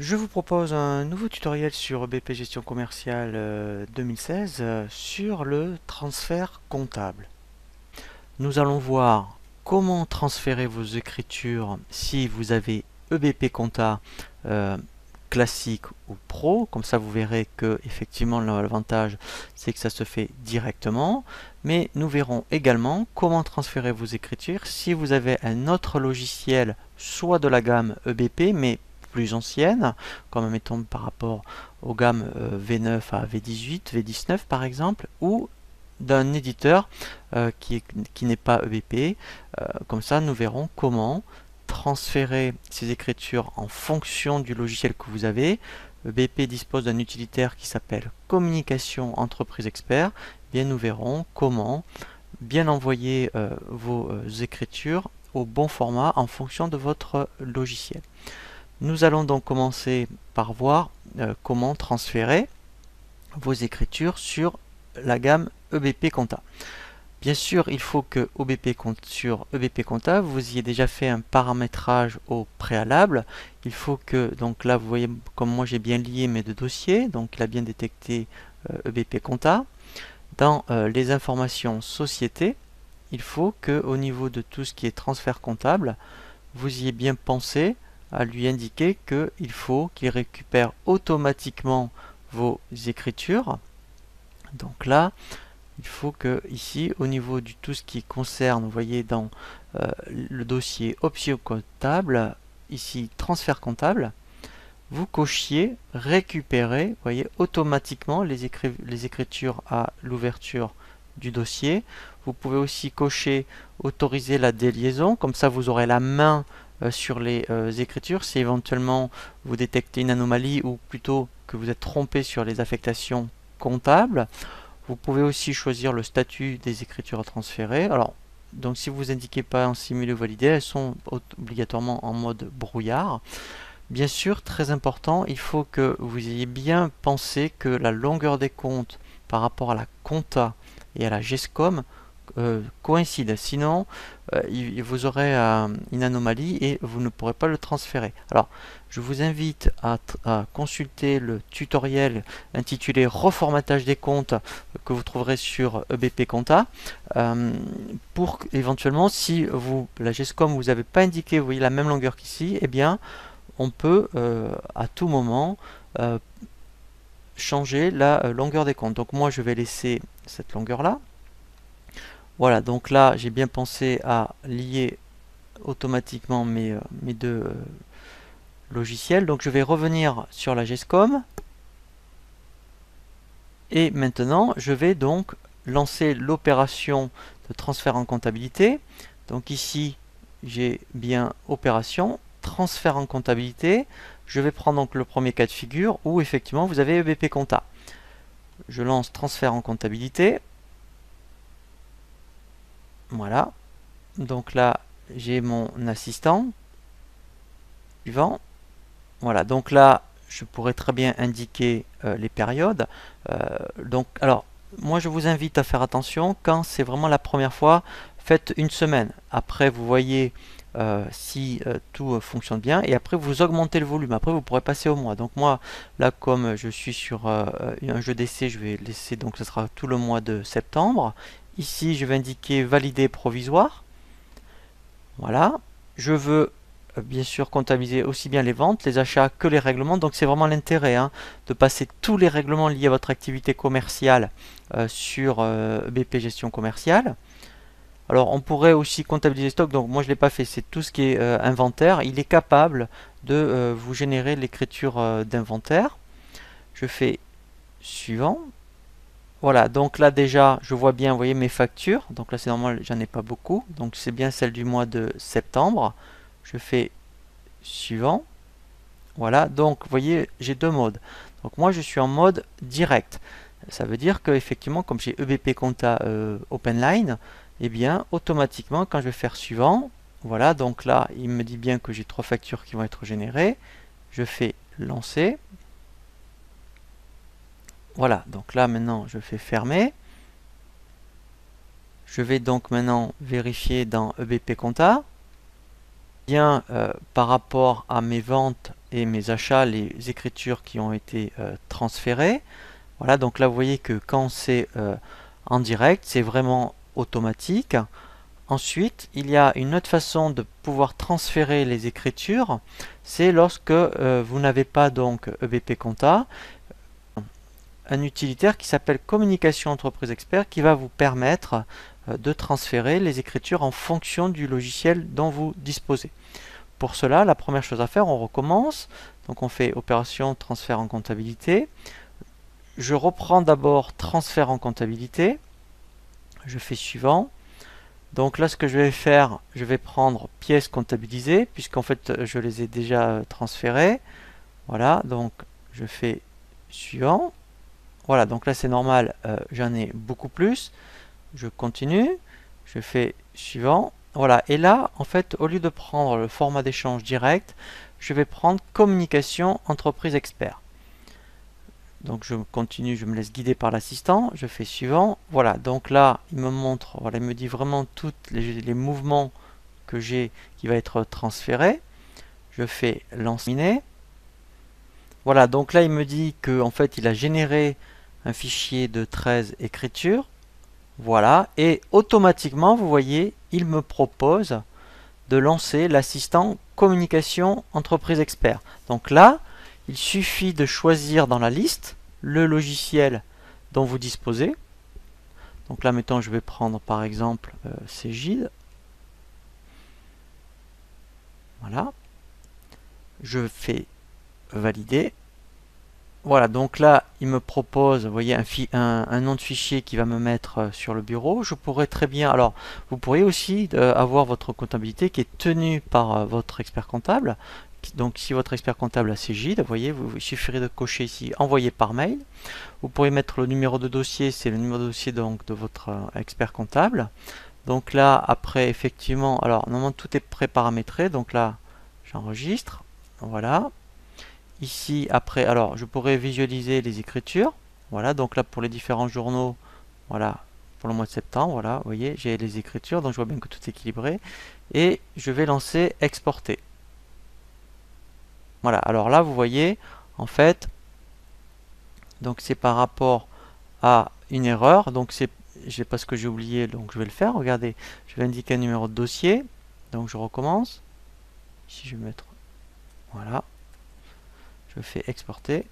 Je vous propose un nouveau tutoriel sur BP Gestion Commerciale 2016 sur le transfert comptable. Nous allons voir comment transférer vos écritures si vous avez EBP Compta euh, classique ou pro. Comme ça, vous verrez que effectivement l'avantage c'est que ça se fait directement. Mais nous verrons également comment transférer vos écritures si vous avez un autre logiciel, soit de la gamme EBP, mais plus ancienne, comme mettons par rapport aux gammes V9 à V18, V19 par exemple, ou d'un éditeur qui n'est pas EBP. Comme ça, nous verrons comment transférer ces écritures en fonction du logiciel que vous avez. EBP dispose d'un utilitaire qui s'appelle Communication Entreprise Expert. Bien, nous verrons comment bien envoyer vos écritures au bon format en fonction de votre logiciel. Nous allons donc commencer par voir comment transférer vos écritures sur la gamme EBP Compta. Bien sûr, il faut que sur EBP Compta, vous ayez déjà fait un paramétrage au préalable. Il faut que, donc là, vous voyez comme moi j'ai bien lié mes deux dossiers, donc il a bien détecté EBP Compta. Dans les informations société, il faut que au niveau de tout ce qui est transfert comptable, vous ayez bien pensé à lui indiquer qu'il faut qu'il récupère automatiquement vos écritures. Donc là, il faut que ici, au niveau du tout ce qui concerne, vous voyez dans le dossier options comptables, ici transfert comptable, vous cochiez récupérer, vous voyez, automatiquement les écritures à l'ouverture du dossier. Vous pouvez aussi cocher autoriser la déliaison, comme ça vous aurez la main sur les écritures si éventuellement vous détectez une anomalie ou plutôt que vous êtes trompé sur les affectations comptables. Vous pouvez aussi choisir le statut des écritures à transférer. Alors, donc si vous indiquez pas en simulé ou validé, elles sont obligatoirement en mode brouillard. Bien sûr, très important, il faut que vous ayez bien pensé que la longueur des comptes par rapport à la compta et à la GESCOM coïncide. Sinon, vous aurez une anomalie et vous ne pourrez pas le transférer. Alors, je vous invite à consulter le tutoriel intitulé Reformatage des comptes que vous trouverez sur EBP Compta pour éventuellement, si la GESCOM vous n'avez pas indiqué, vous voyez la même longueur qu'ici, eh bien, on peut à tout moment changer la longueur des comptes. Donc moi je vais laisser cette longueur là. Voilà, donc là j'ai bien pensé à lier automatiquement mes deux logiciels. Donc je vais revenir sur la GESCOM et maintenant je vais donc lancer l'opération de transfert en comptabilité. Donc ici j'ai bien opération, transfert en comptabilité. Je vais prendre donc le premier cas de figure où effectivement vous avez EBP Compta. Je lance transfert en comptabilité. Voilà. Donc là, j'ai mon assistant. Suivant. Voilà. Donc là, je pourrais très bien indiquer les périodes. Alors, moi, je vous invite à faire attention quand c'est vraiment la première fois. Faites une semaine. Après, vous voyez si tout fonctionne bien. Et après, vous augmentez le volume. Après, vous pourrez passer au mois. Donc moi, là, comme je suis sur un jeu d'essai, je vais laisser, donc ce sera tout le mois de septembre. Ici, je vais indiquer valider provisoire. Voilà. Je veux bien sûr comptabiliser aussi bien les ventes, les achats que les règlements. Donc c'est vraiment l'intérêt de passer tous les règlements liés à votre activité commerciale sur BP Gestion Commerciale. Alors on pourrait aussi comptabiliser stock, donc moi je ne l'ai pas fait, c'est tout ce qui est inventaire. Il est capable de vous générer l'écriture d'inventaire. Je fais suivant. Voilà, donc là déjà je vois bien, vous voyez mes factures. Donc là c'est normal, j'en ai pas beaucoup. Donc c'est bien celle du mois de septembre. Je fais suivant. Voilà, donc vous voyez j'ai deux modes. Donc moi je suis en mode direct. Ça veut dire que effectivement comme j'ai EBP Compta OpenLine, et bien automatiquement quand je vais faire suivant, voilà, donc là il me dit bien que j'ai trois factures qui vont être générées. Je fais lancer. Voilà, donc là maintenant je fais fermer. Je vais donc maintenant vérifier dans EBP Compta. bien par rapport à mes ventes et mes achats, les écritures qui ont été transférées. Voilà, donc là vous voyez que quand c'est en direct, c'est vraiment automatique. Ensuite, il y a une autre façon de pouvoir transférer les écritures, c'est lorsque vous n'avez pas donc EBP Compta, un utilitaire qui s'appelle Communication Entreprise Expert qui va vous permettre de transférer les écritures en fonction du logiciel dont vous disposez. Pour cela, la première chose à faire, on recommence. Donc on fait opération transfert en comptabilité. Je reprends d'abord transfert en comptabilité. Je fais suivant. Donc là, ce que je vais faire, je vais prendre pièces comptabilisées, puisqu'en fait, je les ai déjà transférées. Voilà, donc je fais suivant. Voilà, donc là c'est normal, j'en ai beaucoup plus. Je continue, je fais suivant. Voilà, et là, en fait, au lieu de prendre le format d'échange direct, je vais prendre communication entreprise expert. Donc je continue, je me laisse guider par l'assistant, je fais suivant. Voilà, donc là, il me montre, voilà, il me dit vraiment tous les mouvements que j'ai qui va être transféré. Je fais lancer. Voilà, donc là, il me dit que en fait, il a généré un fichier de 13 écritures. Voilà, et automatiquement, vous voyez, il me propose de lancer l'assistant communication entreprise expert. Donc là, il suffit de choisir dans la liste le logiciel dont vous disposez. Donc là, mettons, je vais prendre par exemple Cegid. Voilà. Je fais valider. Voilà, donc là, il me propose, vous voyez, un nom de fichier qui va me mettre sur le bureau. Je pourrais très bien, alors, vous pourriez aussi avoir votre comptabilité qui est tenue par votre expert comptable. Donc, si votre expert comptable a Cegid, vous voyez, il suffirait de cocher ici envoyer par mail. Vous pourriez mettre le numéro de dossier, c'est le numéro de dossier donc de votre expert comptable. Donc là, après, effectivement, alors, normalement, tout est pré-paramétré. Donc là, j'enregistre. Voilà. Ici, après, alors je pourrais visualiser les écritures. Voilà, donc là pour les différents journaux, voilà, pour le mois de septembre, voilà, vous voyez, j'ai les écritures, donc je vois bien que tout est équilibré. Et je vais lancer exporter. Voilà, alors là vous voyez, en fait, donc c'est par rapport à une erreur, donc c'est parce que j'ai oublié, donc je vais le faire. Regardez, je vais indiquer un numéro de dossier, donc je recommence. Ici je vais mettre, voilà, je fais exporter.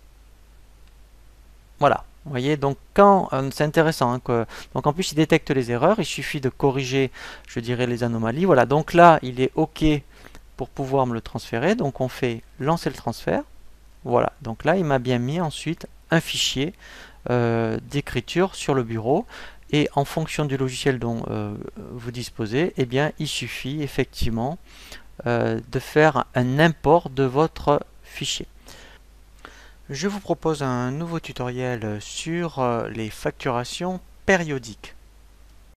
Voilà, vous voyez, donc quand c'est intéressant, hein, donc en plus il détecte les erreurs, il suffit de corriger, je dirais, les anomalies. Voilà, donc là il est OK pour pouvoir me le transférer, donc on fait lancer le transfert. Voilà, donc là il m'a bien mis ensuite un fichier d'écriture sur le bureau, et en fonction du logiciel dont vous disposez, eh bien il suffit effectivement de faire un import de votre fichier. Je vous propose un nouveau tutoriel sur les facturations périodiques.